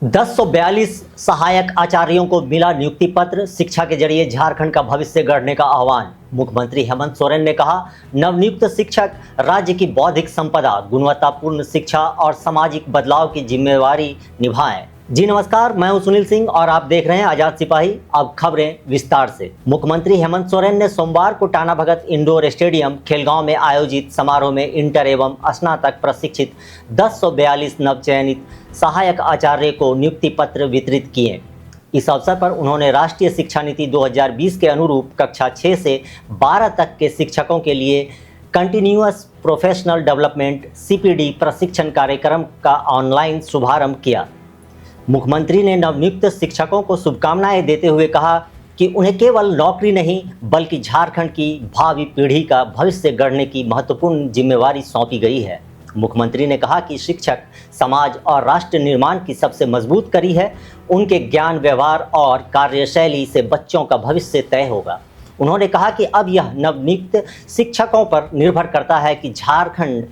1042 सहायक आचार्यों को मिला नियुक्ति पत्र। शिक्षा के जरिए झारखंड का भविष्य गढ़ने का आह्वान। मुख्यमंत्री हेमंत सोरेन ने कहा, नवनियुक्त शिक्षक राज्य की बौद्धिक संपदा, गुणवत्तापूर्ण शिक्षा और सामाजिक बदलाव की जिम्मेवारी निभाएं। जी नमस्कार, मैं हूं सुनील सिंह और आप देख रहे हैं आजाद सिपाही। अब खबरें विस्तार से। मुख्यमंत्री हेमंत सोरेन ने सोमवार को टाना भगत इंडोर स्टेडियम खेलगांव में आयोजित समारोह में इंटर एवं स्नातक प्रशिक्षित 1042 नवचयनित सहायक आचार्य को नियुक्ति पत्र वितरित किए। इस अवसर पर उन्होंने राष्ट्रीय शिक्षा नीति 2020 के अनुरूप कक्षा 6 से 12 तक के शिक्षकों के लिए कंटिन्यूअस प्रोफेशनल डेवलपमेंट CPD प्रशिक्षण कार्यक्रम का ऑनलाइन शुभारंभ किया। मुख्यमंत्री ने नवनियुक्त शिक्षकों को शुभकामनाएं देते हुए कहा कि उन्हें केवल नौकरी नहीं बल्कि झारखंड की भावी पीढ़ी का भविष्य गढ़ने की महत्वपूर्ण जिम्मेवारी सौंपी गई है। मुख्यमंत्री ने कहा कि शिक्षक समाज और राष्ट्र निर्माण की सबसे मजबूत कड़ी है। उनके ज्ञान, व्यवहार और कार्यशैली से बच्चों का भविष्य तय होगा। उन्होंने कहा कि अब यह नवनियुक्त शिक्षकों पर निर्भर करता है कि झारखंड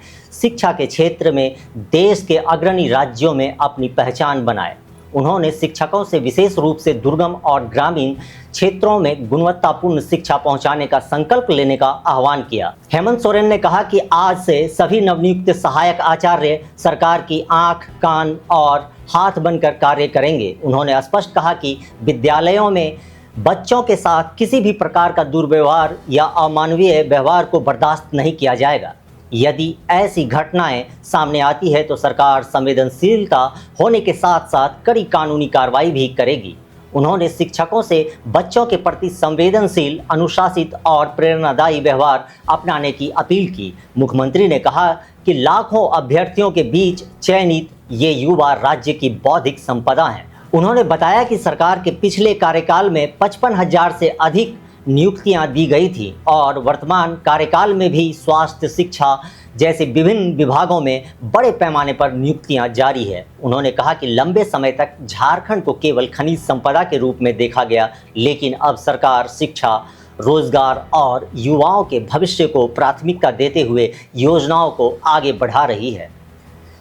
शिक्षा के क्षेत्र में देश के अग्रणी राज्यों में अपनी पहचान बनाए। उन्होंने शिक्षकों से विशेष रूप से दुर्गम और ग्रामीण क्षेत्रों में गुणवत्तापूर्ण शिक्षा पहुंचाने का संकल्प लेने का आह्वान किया। हेमंत सोरेन ने कहा कि आज से सभी नवनियुक्त सहायक आचार्य सरकार की आंख, कान और हाथ बनकर कार्य करेंगे। उन्होंने स्पष्ट कहा कि विद्यालयों में बच्चों के साथ किसी भी प्रकार का दुर्व्यवहार या अमानवीय व्यवहार को बर्दाश्त नहीं किया जाएगा। यदि ऐसी घटनाएं सामने आती है तो सरकार संवेदनशीलता होने के साथ साथ कड़ी कानूनी कार्रवाई भी करेगी। उन्होंने शिक्षकों से बच्चों के प्रति संवेदनशील, अनुशासित और प्रेरणादायी व्यवहार अपनाने की अपील की। मुख्यमंत्री ने कहा कि लाखों अभ्यर्थियों के बीच चयनित ये युवा राज्य की बौद्धिक संपदा हैं। उन्होंने बताया कि सरकार के पिछले कार्यकाल में 55,000 से अधिक नियुक्तियां दी गई थी और वर्तमान कार्यकाल में भी स्वास्थ्य, शिक्षा जैसे विभिन्न विभागों में बड़े पैमाने पर नियुक्तियां जारी है। उन्होंने कहा कि लंबे समय तक झारखंड को केवल खनिज संपदा के रूप में देखा गया, लेकिन अब सरकार शिक्षा, रोजगार और युवाओं के भविष्य को प्राथमिकता देते हुए योजनाओं को आगे बढ़ा रही है।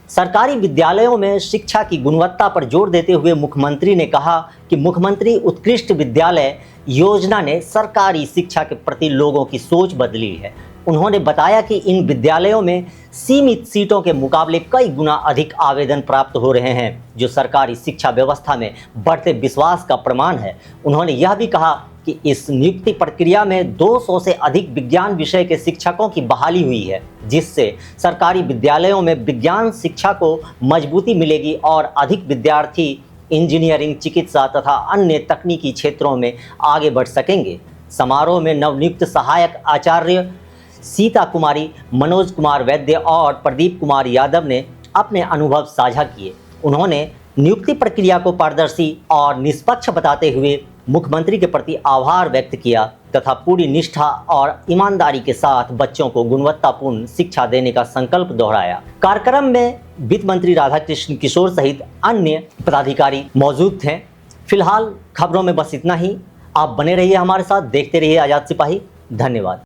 सरकारी विद्यालयों में शिक्षा की गुणवत्ता पर जोर देते हुए मुख्यमंत्री ने कहा कि मुख्यमंत्री उत्कृष्ट विद्यालय योजना ने सरकारी शिक्षा के प्रति लोगों की सोच बदली है। उन्होंने बताया कि इन विद्यालयों में सीमित सीटों के मुकाबले कई गुना अधिक आवेदन प्राप्त हो रहे हैं, जो सरकारी शिक्षा व्यवस्था में बढ़ते विश्वास का प्रमाण है। उन्होंने यह भी कहा कि इस नियुक्ति प्रक्रिया में 200 से अधिक विज्ञान विषय के शिक्षकों की बहाली हुई है, जिससे सरकारी विद्यालयों में विज्ञान शिक्षा को मजबूती मिलेगी और अधिक विद्यार्थी इंजीनियरिंग, चिकित्सा तथा अन्य तकनीकी क्षेत्रों में आगे बढ़ सकेंगे। समारोह में नवनियुक्त सहायक आचार्य सीता कुमारी, मनोज कुमार वैद्य और प्रदीप कुमार यादव ने अपने अनुभव साझा किए। उन्होंने नियुक्ति प्रक्रिया को पारदर्शी और निष्पक्ष बताते हुए मुख्यमंत्री के प्रति आभार व्यक्त किया तथा पूरी निष्ठा और ईमानदारी के साथ बच्चों को गुणवत्तापूर्ण शिक्षा देने का संकल्प दोहराया। कार्यक्रम में वित्त मंत्री राधाकृष्ण किशोर सहित अन्य पदाधिकारी मौजूद थे। फिलहाल खबरों में बस इतना ही। आप बने रहिए हमारे साथ, देखते रहिए आजाद सिपाही। धन्यवाद।